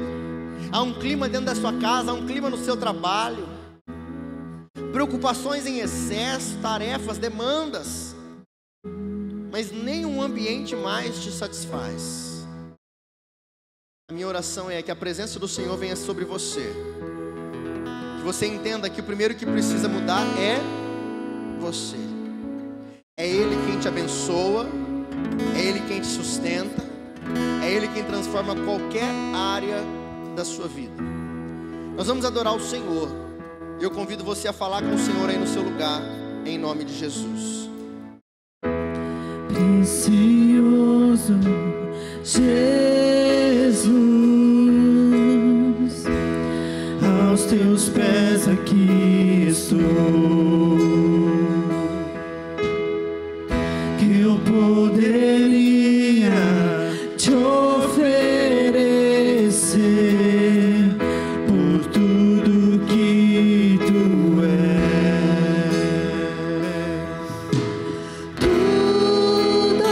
A: Há um clima dentro da sua casa, há um clima no seu trabalho, preocupações em excesso, tarefas, demandas, mas nenhum ambiente mais te satisfaz. A minha oração é que a presença do Senhor venha sobre você, que você entenda que o primeiro que precisa mudar é você. É Ele quem te abençoa, é Ele quem te sustenta, é Ele quem transforma qualquer área da sua vida. Nós vamos adorar o Senhor. Eu convido você a falar com o Senhor aí no seu lugar, em nome de Jesus.
B: Precioso Jesus, aos teus pés aqui estou. Que eu poderia te oferecer por tudo que tu és, tudo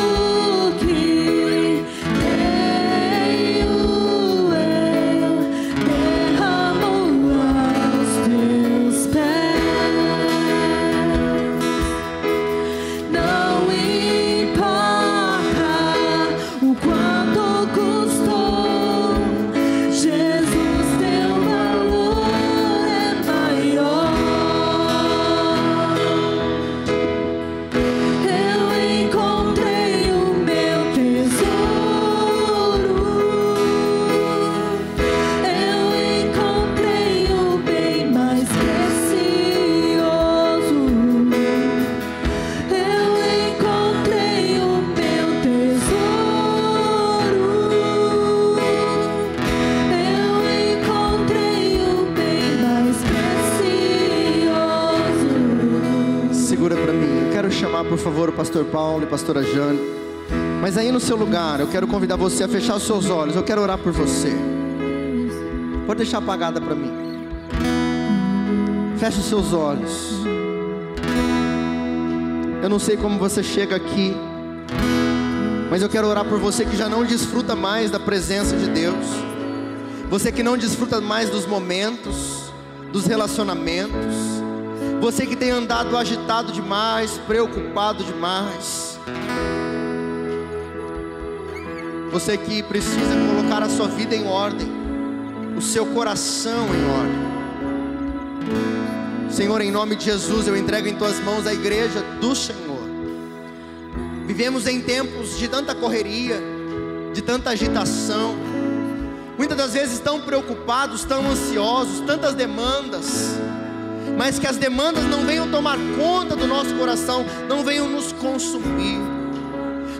B: que tenho eu derramo aos teus pés. Não importa o quanto custou, Jesus, teu valor é maior. Eu encontrei o meu tesouro, eu encontrei o bem mais precioso. Eu encontrei o meu tesouro, eu encontrei o bem mais precioso.
A: Segura para mim. Eu quero chamar, por favor, o pastor Paulo e a pastora Jane. Mas aí no seu lugar, eu quero convidar você a fechar os seus olhos. Eu quero orar por você. Pode deixar apagada para mim. Feche os seus olhos. Eu não sei como você chega aqui, mas eu quero orar por você que já não desfruta mais da presença de Deus. Você que não desfruta mais dos momentos, dos relacionamentos. Você que tem andado agitado demais, preocupado demais. Você que precisa colocar a sua vida em ordem, o seu coração em ordem. Senhor, em nome de Jesus, eu entrego em tuas mãos a igreja do Senhor. Vivemos em tempos de tanta correria, de tanta agitação. Muitas das vezes tão preocupados, tão ansiosos, tantas demandas. Mas que as demandas não venham tomar conta do nosso coração, não venham nos consumir.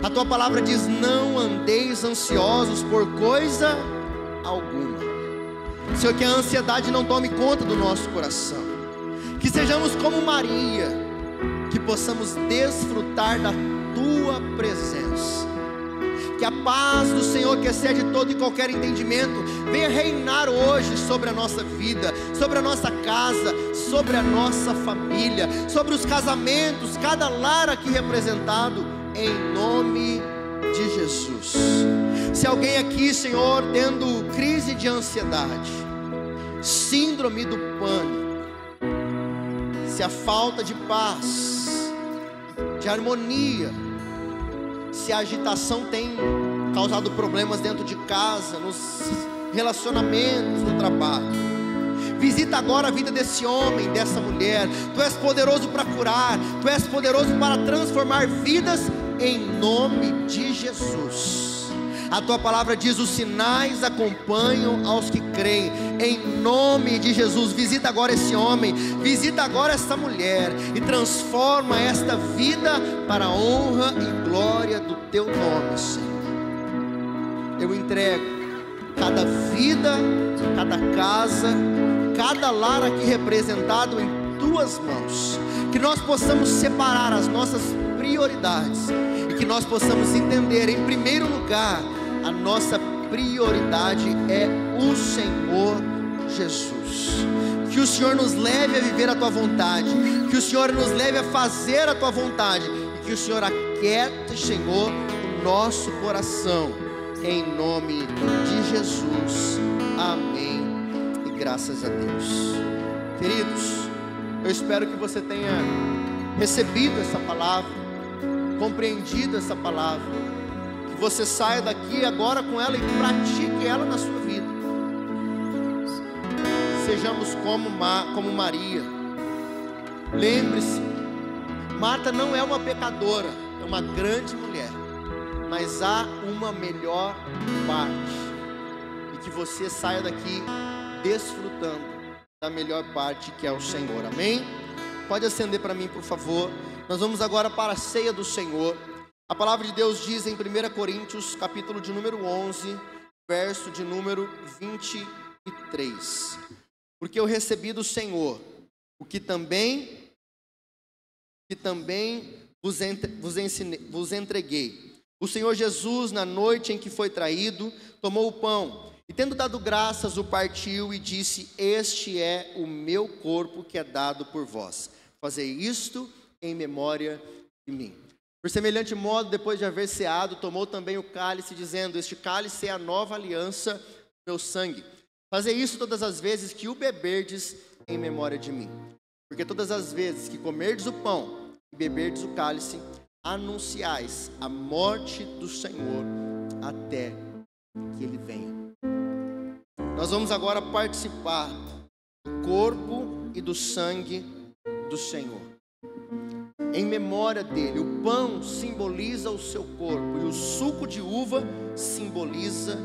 A: A tua palavra diz: não andeis ansiosos por coisa alguma. Senhor, que a ansiedade não tome conta do nosso coração. Que sejamos como Maria, que possamos desfrutar da tua presença. Que a paz do Senhor, que excede todo e qualquer entendimento, venha reinar hoje sobre a nossa vida, sobre a nossa casa, sobre a nossa família, sobre os casamentos, cada lar aqui representado, em nome de Jesus. Se alguém aqui, Senhor, tendo crise de ansiedade, síndrome do pânico, se a falta de paz, de harmonia, se a agitação tem causado problemas dentro de casa, nos relacionamentos, no trabalho, visita agora a vida desse homem, dessa mulher. Tu és poderoso para curar, tu és poderoso para transformar vidas, em nome de Jesus. A tua palavra diz: os sinais acompanham aos que creem. Em nome de Jesus, visita agora esse homem, visita agora essa mulher e transforma esta vida para a honra e glória do teu nome, Senhor. Eu entrego cada vida, cada casa, cada lar aqui representado em tuas mãos. Que nós possamos separar as nossas prioridades e que nós possamos entender, em primeiro lugar, a nossa prioridade é o Senhor Jesus. Que o Senhor nos leve a viver a tua vontade, que o Senhor nos leve a fazer a tua vontade, e que o Senhor aquiete, Senhor, o nosso coração, em nome de Jesus. Amém e graças a Deus. Queridos, eu espero que você tenha recebido essa palavra, compreendido essa palavra, que você saia daqui agora com ela e pratique ela na sua vida. Sejamos como Maria. Lembre-se, Marta não é uma pecadora, é uma grande mulher, mas há uma melhor parte, e que você saia daqui desfrutando da melhor parte, que é o Senhor. Amém? Pode acender para mim, por favor. Nós vamos agora para a ceia do Senhor. A palavra de Deus diz em 1 Coríntios, capítulo de número 11, verso de número 23. Porque eu recebi do Senhor o que também vos entreguei. O Senhor Jesus, na noite em que foi traído, tomou o pão e, tendo dado graças, o partiu e disse: este é o meu corpo que é dado por vós. Fazei isto em memória de mim. Por semelhante modo, depois de haver ceado, tomou também o cálice, dizendo: este cálice é a nova aliança do meu sangue. Fazei isso todas as vezes que o beberdes em memória de mim. Porque todas as vezes que comerdes o pão e beberdes o cálice, anunciais a morte do Senhor até que Ele venha. Nós vamos agora participar do corpo e do sangue do Senhor, em memória dele. O pão simboliza o seu corpo e o suco de uva simboliza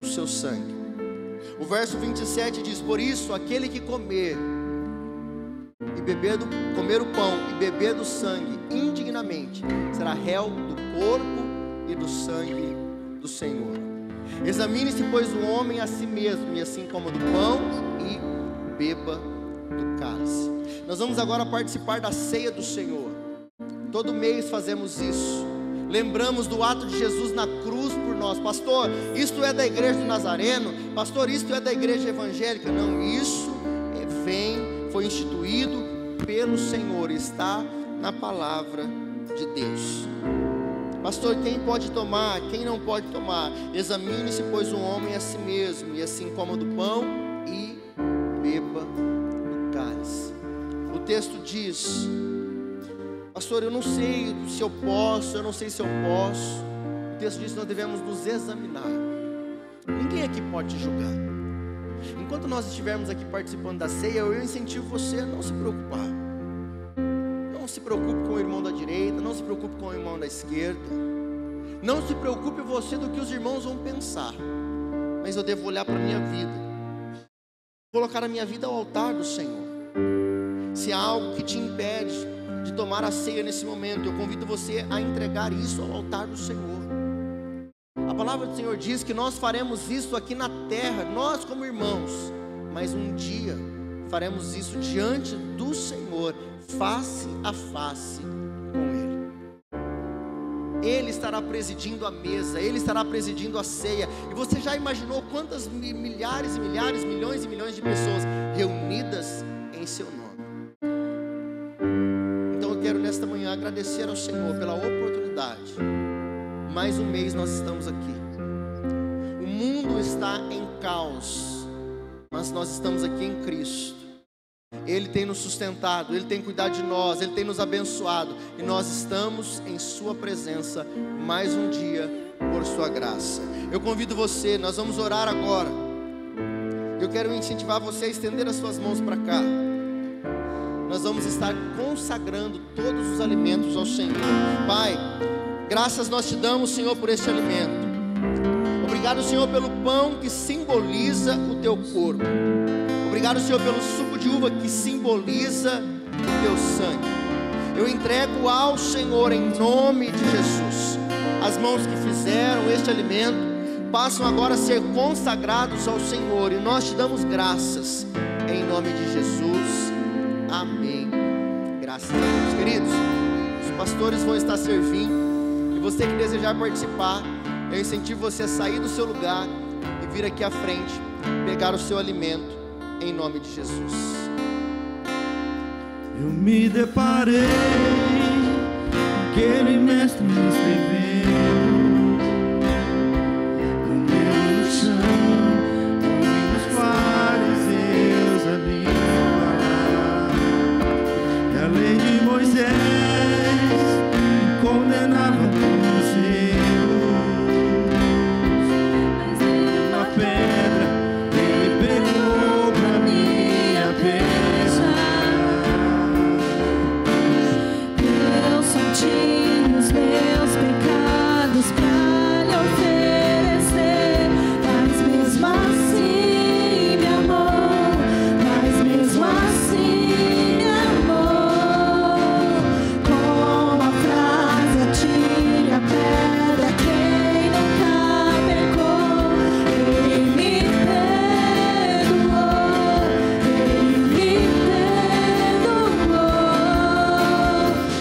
A: o seu sangue. O verso 27 diz: por isso, aquele que comer o pão e beber do sangue indignamente será réu do corpo e do sangue do Senhor. Examine-se, pois, o homem a si mesmo, e assim coma do pão e beba do cálice. Nós vamos agora participar da ceia do Senhor. Todo mês fazemos isso. Lembramos do ato de Jesus na cruz por nós. Pastor, isto é da igreja do Nazareno? Pastor, isto é da igreja evangélica? Não, isso foi instituído pelo Senhor, está na palavra de Deus. Pastor, quem pode tomar, quem não pode tomar? Examine-se, pois, o homem a si mesmo, e assim coma do pão e beba do cálice. O texto diz: pastor, eu não sei se eu posso, eu não sei se eu posso. O texto diz que nós devemos nos examinar. Ninguém aqui pode te julgar. Enquanto nós estivermos aqui participando da ceia, eu incentivo você a não se preocupar. Não se preocupe com o irmão da direita, não se preocupe com o irmão da esquerda. Não se preocupe você do que os irmãos vão pensar. Mas eu devo olhar para a minha vida, colocar a minha vida ao altar do Senhor. Se há algo que te impede de tomar a ceia nesse momento, eu convido você a entregar isso ao altar do Senhor. A palavra do Senhor diz que nós faremos isso aqui na terra, nós como irmãos, mas um dia faremos isso diante do Senhor, face a face com Ele. Ele estará presidindo a mesa, Ele estará presidindo a ceia. E você já imaginou quantas milhares e milhares, milhões e milhões de pessoas reunidas em seu nome? Então eu quero nesta manhã agradecer ao Senhor pela oportunidade. Mais um mês nós estamos aqui. O mundo está em caos, mas nós estamos aqui em Cristo. Ele tem nos sustentado, Ele tem cuidado de nós, Ele tem nos abençoado, e nós estamos em Sua presença mais um dia por Sua graça. Eu convido você, nós vamos orar agora. Eu quero incentivar você a estender as suas mãos para cá. Nós vamos estar consagrando todos os alimentos ao Senhor. Pai, graças nós te damos, Senhor, por este alimento. Obrigado, Senhor, pelo pão que simboliza o teu corpo. Obrigado, Senhor, pelo suco de uva que simboliza o teu sangue. Eu entrego ao Senhor em nome de Jesus. As mãos que fizeram este alimento passam agora a ser consagrados ao Senhor, e nós te damos graças em nome de Jesus. Amém. Graças a Deus. Queridos, os pastores vão estar servindo, e você que desejar participar, eu incentivo você a sair do seu lugar e vir aqui à frente, pegar o seu alimento em nome de Jesus.
C: Eu me deparei com aquele mestre me escrevendo no meio do chão, ouvindo os fariseus ali falar que a lei de Moisés me condenava pelos erros, mas uma pedra ele pegou pra minha peça.
B: Eu só tinha os meus pecados pra lhe oferecer, mas mesmo assim me amou, mas mesmo assim me amou. Com a frase atire a pedra quem nunca pecou, Ele me perdoou, Ele me perdoou.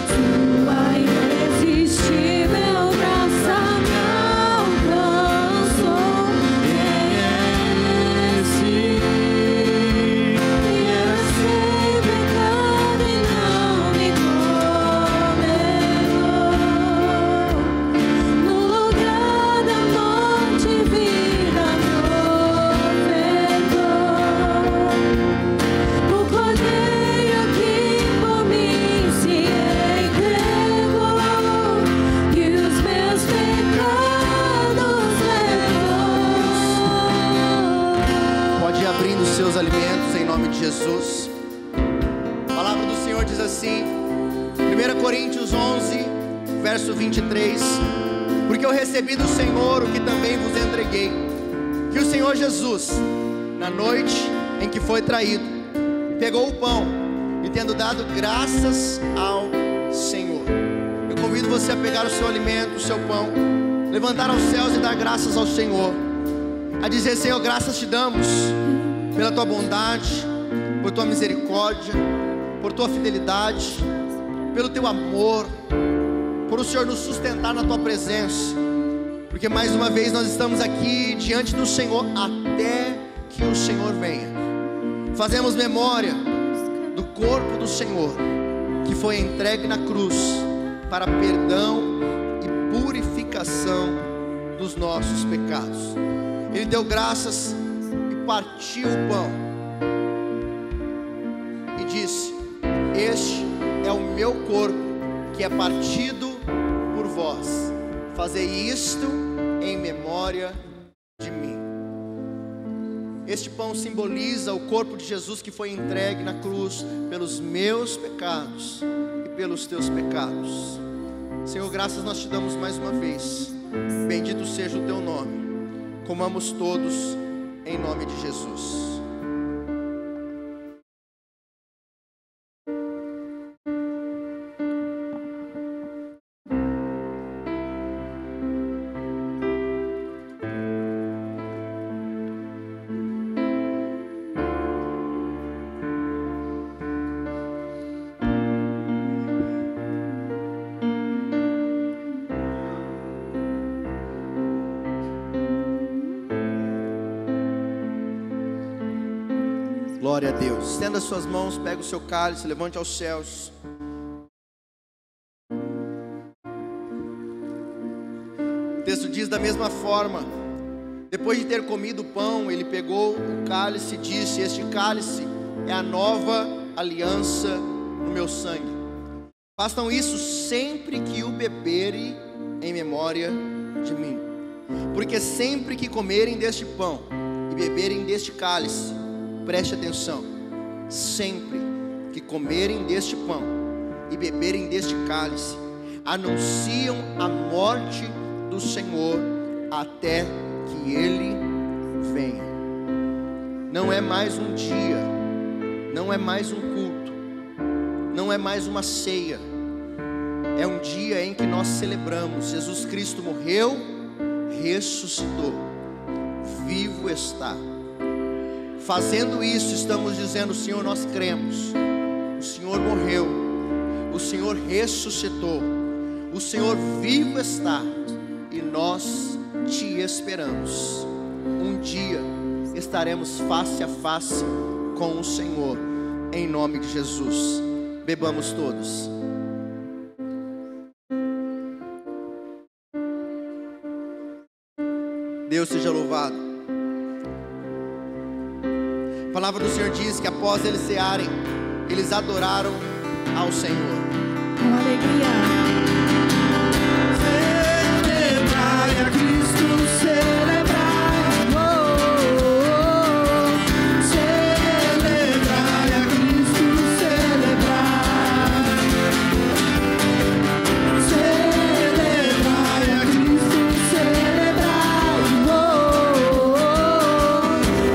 B: Sua irresistível graça me alcançou. Quem é esse que era sem pecado e não me condenou? No lugar da morte, vida me ofertou. O cordeiro que por mim se entregou e os meus pecados levou.
A: Pode ir abrindo os seus alimentos em nome de Jesus. A palavra do Senhor diz assim, 1 Coríntios 11, verso 23: porque eu recebi do Senhor o que também vos entreguei, que o Senhor Jesus, na noite em que foi traído, pegou o pão e, tendo dado graças ao Senhor. Eu convido você a pegar o seu alimento, o seu pão, levantar aos céus e dar graças ao Senhor, a dizer: Senhor, graças te damos pela tua bondade, por tua misericórdia, por tua fidelidade, pelo teu amor, por o Senhor nos sustentar na tua presença, porque mais uma vez nós estamos aqui diante do Senhor até que o Senhor venha. Fazemos memória do corpo do Senhor que foi entregue na cruz para perdão e purificação dos nossos pecados. Ele deu graças e partiu o pão e disse: este é o meu corpo que é partido por vós, fazei isto em memória de mim. Este pão simboliza o corpo de Jesus que foi entregue na cruz pelos meus pecados e pelos teus pecados. Senhor, graças nós te damos mais uma vez. Bendito seja o teu nome. Comamos todos em nome de Jesus. Glória a Deus. Estenda as suas mãos, pega o seu cálice, levante aos céus. O texto diz da mesma forma: depois de ter comido o pão, ele pegou o cálice e disse: este cálice é a nova aliança no meu sangue. Façam isso sempre que o beberem em memória de mim. Porque sempre que comerem deste pão e beberem deste cálice, preste atenção, sempre que comerem deste pão e beberem deste cálice, anunciam a morte do Senhor até que Ele venha. Não é mais um dia, não é mais um culto, não é mais uma ceia. É um dia em que nós celebramos: Jesus Cristo morreu, ressuscitou, vivo está. Fazendo isso, estamos dizendo: Senhor, nós cremos, o Senhor morreu, o Senhor ressuscitou, o Senhor vivo está, e nós te esperamos. Um dia estaremos face a face com o Senhor, em nome de Jesus. Bebamos todos. Deus seja louvado. A palavra do Senhor diz que após eles cearem, eles adoraram ao Senhor.
B: Com alegria.
C: Celebrai a Cristo, celebrai. Celebrai a Cristo, celebrai. Celebrai a Cristo, celebrai.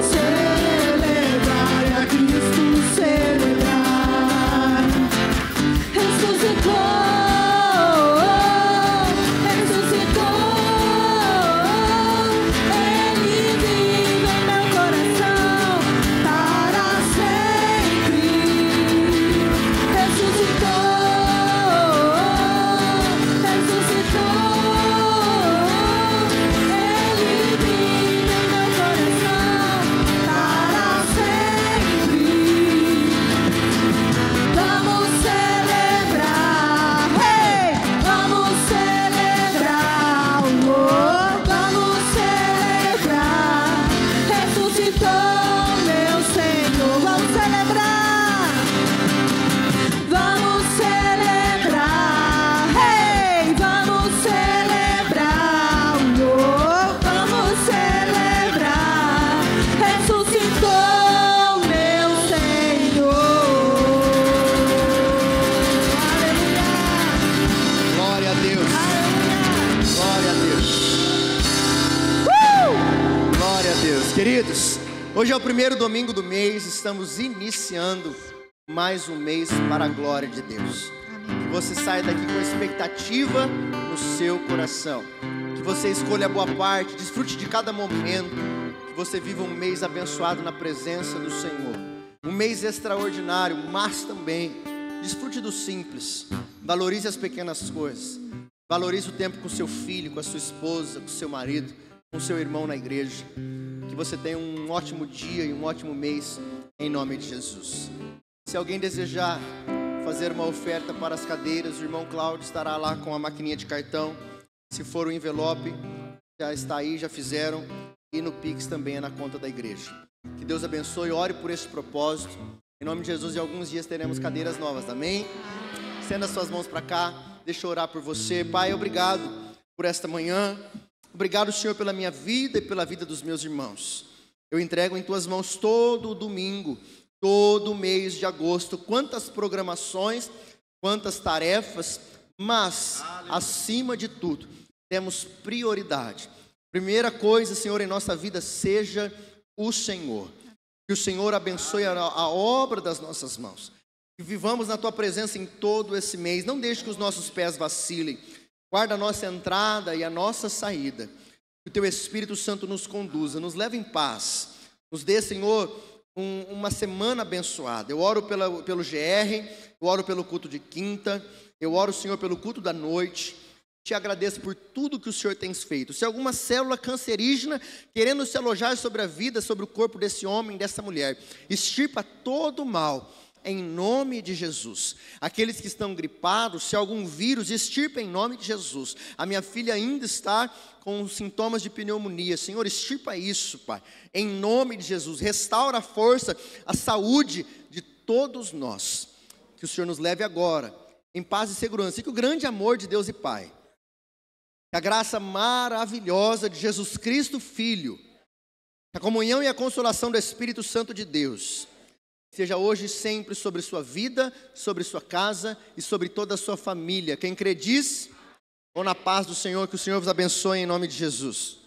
C: Celebrai a Cristo, celebrai.
B: Ressuscitou.
A: Queridos, hoje é o primeiro domingo do mês, estamos iniciando mais um mês para a glória de Deus. Que você saia daqui com expectativa no seu coração, que você escolha a boa parte, desfrute de cada momento, que você viva um mês abençoado na presença do Senhor, um mês extraordinário, mas também desfrute do simples, valorize as pequenas coisas, valorize o tempo com seu filho, com a sua esposa, com seu marido, com seu irmão na igreja. Que você tenha um ótimo dia e um ótimo mês, em nome de Jesus. Se alguém desejar fazer uma oferta para as cadeiras, o irmão Cláudio estará lá com a maquininha de cartão. Se for o envelope, já está aí, já fizeram. E no Pix também é na conta da igreja. Que Deus abençoe, ore por esse propósito. Em nome de Jesus, em alguns dias teremos cadeiras novas, amém? Estenda as suas mãos para cá, deixa eu orar por você. Pai, obrigado por esta manhã. Obrigado, Senhor, pela minha vida e pela vida dos meus irmãos. Eu entrego em tuas mãos todo o domingo, todo o mês de agosto. Quantas programações, quantas tarefas, mas, acima de tudo, temos prioridade. Primeira coisa, Senhor, em nossa vida, seja o Senhor. Que o Senhor abençoe a obra das nossas mãos. Que vivamos na Tua presença em todo esse mês. Não deixe que os nossos pés vacilem. Guarda a nossa entrada e a nossa saída. Que o Teu Espírito Santo nos conduza, nos leve em paz. Nos dê, Senhor, uma semana abençoada. Eu oro pelo GR, eu oro pelo culto de quinta, eu oro, Senhor, pelo culto da noite. Te agradeço por tudo que o Senhor tem feito. Se alguma célula cancerígena querendo se alojar sobre a vida, sobre o corpo desse homem, dessa mulher, extirpa todo o mal, em nome de Jesus. Aqueles que estão gripados, se algum vírus, extirpa em nome de Jesus. A minha filha ainda está com sintomas de pneumonia. Senhor, extirpa isso, Pai, em nome de Jesus. Restaura a força, a saúde de todos nós. Que o Senhor nos leve agora, em paz e segurança. E que o grande amor de Deus e Pai, que a graça maravilhosa de Jesus Cristo, Filho, a comunhão e a consolação do Espírito Santo de Deus, seja hoje e sempre sobre sua vida, sobre sua casa e sobre toda a sua família. Quem crê diz, ou na paz do Senhor, que o Senhor vos abençoe em nome de Jesus.